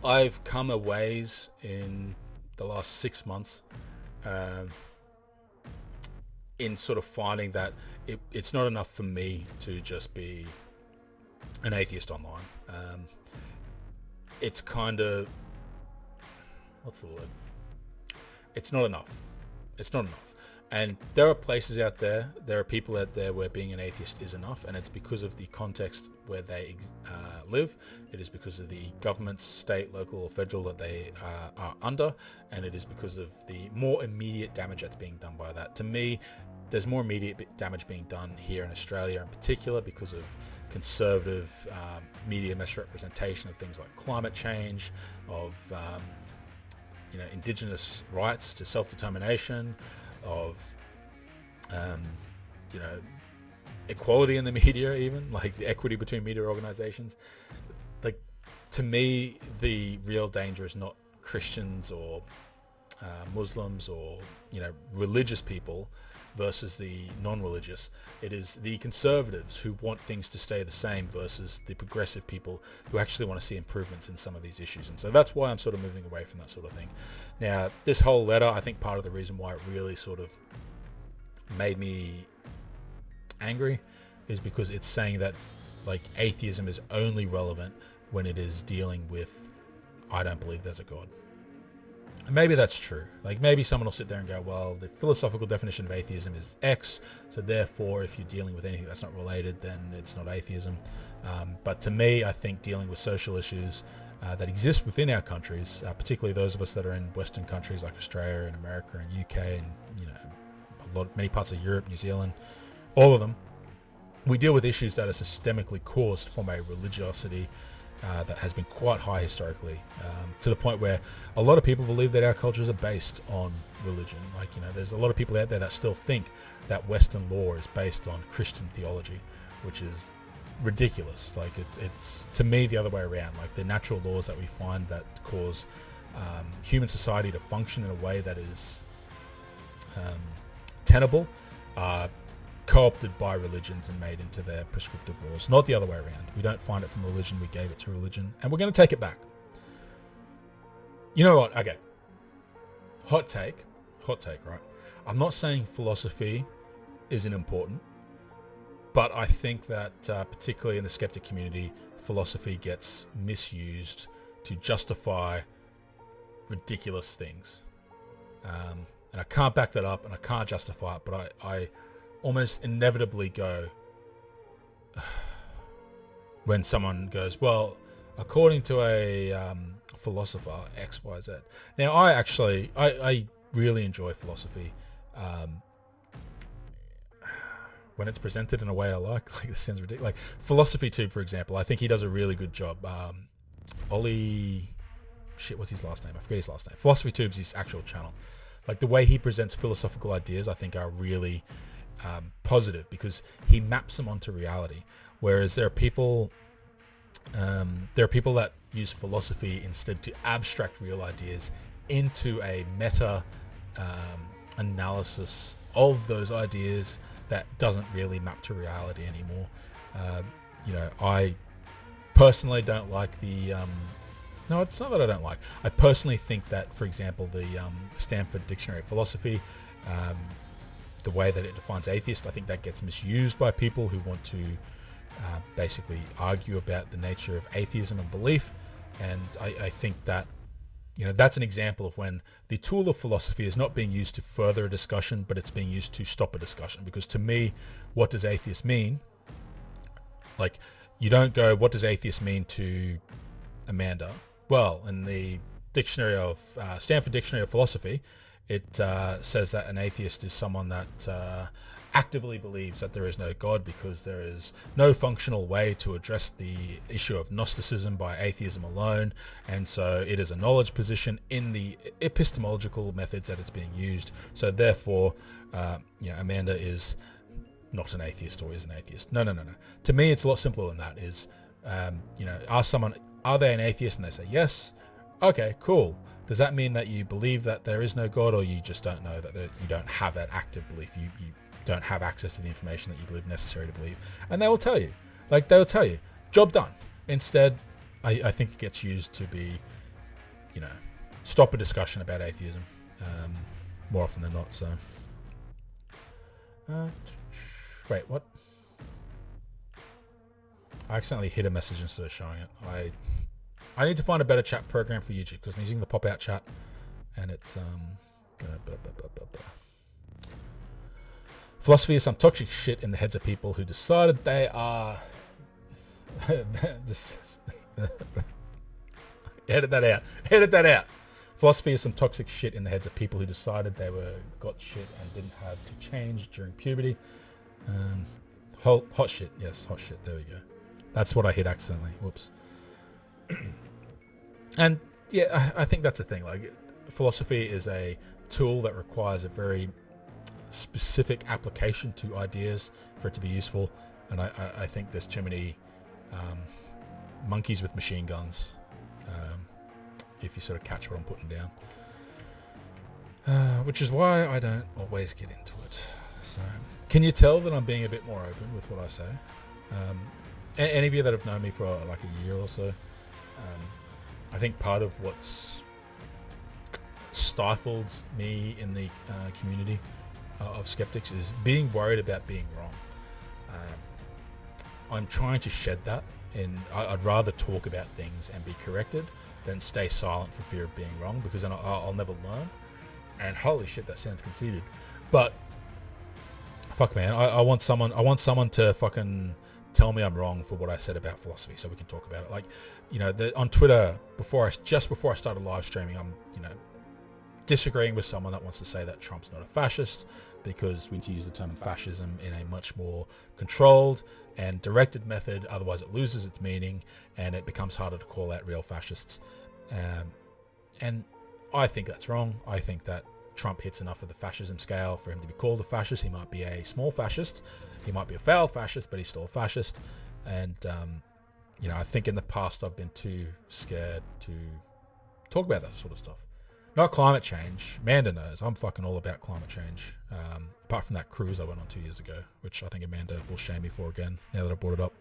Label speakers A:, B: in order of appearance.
A: I've come a ways in the last 6 months, um, in sort of finding that it's not enough for me to just be an atheist online. It's kind of, what's the word? It's not enough. It's not enough. And there are places out there, there are people out there where being an atheist is enough, and it's because of the context where they live. It is because of the government, state, local, or federal that they are under, and it is because of the more immediate damage that's being done by that. To me, there's more immediate damage being done here in Australia in particular because of conservative media misrepresentation of things like climate change, of indigenous rights to self-determination, of equality in the media, even like the equity between media organizations. Like, to me, the real danger is not Christians or Muslims or religious people versus the non-religious. It is the conservatives who want things to stay the same versus the progressive people who actually want to see improvements in some of these issues. And so that's why I'm sort of moving away from that sort of thing. Now, this whole letter, I think part of the reason why it really sort of made me angry is because it's saying that like atheism is only relevant when it is dealing with, I don't believe there's a God. And maybe that's true. Like, maybe someone will sit there and go, well, the philosophical definition of atheism is X, so therefore if you're dealing with anything that's not related, then it's not atheism. But to me, I think dealing with social issues that exist within our countries, particularly those of us that are in Western countries like Australia and America and UK and many parts of Europe, New Zealand, all of them, we deal with issues that are systemically caused from a religiosity that has been quite high historically, to the point where a lot of people believe that our cultures are based on religion. Like, there's a lot of people out there that still think that Western law is based on Christian theology, which is ridiculous. Like, it's to me the other way around. Like, the natural laws that we find that cause human society to function in a way that is tenable are co-opted by religions and made into their prescriptive laws, not the other way around. We don't find it from religion, we gave it to religion, and we're going to take it back. You know what? Okay. Hot take, right? I'm not saying philosophy isn't important, but I think that particularly in the skeptic community, philosophy gets misused to justify ridiculous things. And I can't back that up and I can't justify it, but I almost inevitably go when someone goes, well, according to a philosopher XYZ. Now, I really enjoy philosophy when it's presented in a way I like. Like, this sounds ridiculous. Like Philosophy Tube, for example, I think he does a really good job. What's his last name? I forget his last name. Philosophy Tube's his actual channel. Like, the way he presents philosophical ideas, I think are really positive because he maps them onto reality. Whereas there are people that use philosophy instead to abstract real ideas into a meta analysis of those ideas that doesn't really map to reality anymore. I personally don't like the no, it's not that I don't like. I personally think that, for example, the Stanford Dictionary of Philosophy, the way that it defines atheist, I think that gets misused by people who want to basically argue about the nature of atheism and belief. And I think that, that's an example of when the tool of philosophy is not being used to further a discussion, but it's being used to stop a discussion. Because to me, what does atheist mean? Like, you don't go, what does atheist mean to Amanda? Well, in the dictionary of Stanford Dictionary of Philosophy, it says that an atheist is someone that actively believes that there is no God because there is no functional way to address the issue of Gnosticism by atheism alone, and so it is a knowledge position in the epistemological methods that it's being used. So therefore, Amanda is not an atheist or is an atheist. No. To me, it's a lot simpler than that. Is ask someone, are they an atheist? And they say yes. Okay, cool. Does that mean that you believe that there is no God, or you just don't know that you don't have that active belief? You don't have access to the information that you believe necessary to believe. And they will tell you. Job done. Instead, I think it gets used to be stop a discussion about atheism more often than not. So, wait, what? I accidentally hit a message instead of showing it. I need to find a better chat program for YouTube because I'm using the pop-out chat, and it's philosophy is some toxic shit in the heads of people who decided they are. Edit that out. Edit that out. Philosophy is some toxic shit in the heads of people who decided they got shit and didn't have to change during puberty. Hot shit. Yes, hot shit. There we go. That's what I hit accidentally. Whoops. And yeah, I think that's the thing. Like, philosophy is a tool that requires a very specific application to ideas for it to be useful. And I think there's too many monkeys with machine guns, if you sort of catch what I'm putting down. Which is why I don't always get into it. So, can you tell that I'm being a bit more open with what I say? Any of you that have known me for like a year or so, I think part of what's stifled me in the community of skeptics is being worried about being wrong. I'm trying to shed that, and I'd rather talk about things and be corrected than stay silent for fear of being wrong, because then I'll never learn. And holy shit, that sounds conceited. But fuck, man, I want someone to fucking tell me I'm wrong for what I said about philosophy, so we can talk about it. Like, on Twitter, just before I started live streaming, I'm disagreeing with someone that wants to say that Trump's not a fascist, because we need to use the term fascism in a much more controlled and directed method, otherwise it loses its meaning and it becomes harder to call out real fascists. And I think that's wrong. I think that Trump hits enough of the fascism scale for him to be called a fascist. He might be a small fascist, he might be a failed fascist, but he's still a fascist. And I think in the past I've been too scared to talk about that sort of stuff. Not climate change. Amanda knows I'm fucking all about climate change. Apart from that cruise I went on 2 years ago, which I think Amanda will shame me for again now that I brought it up.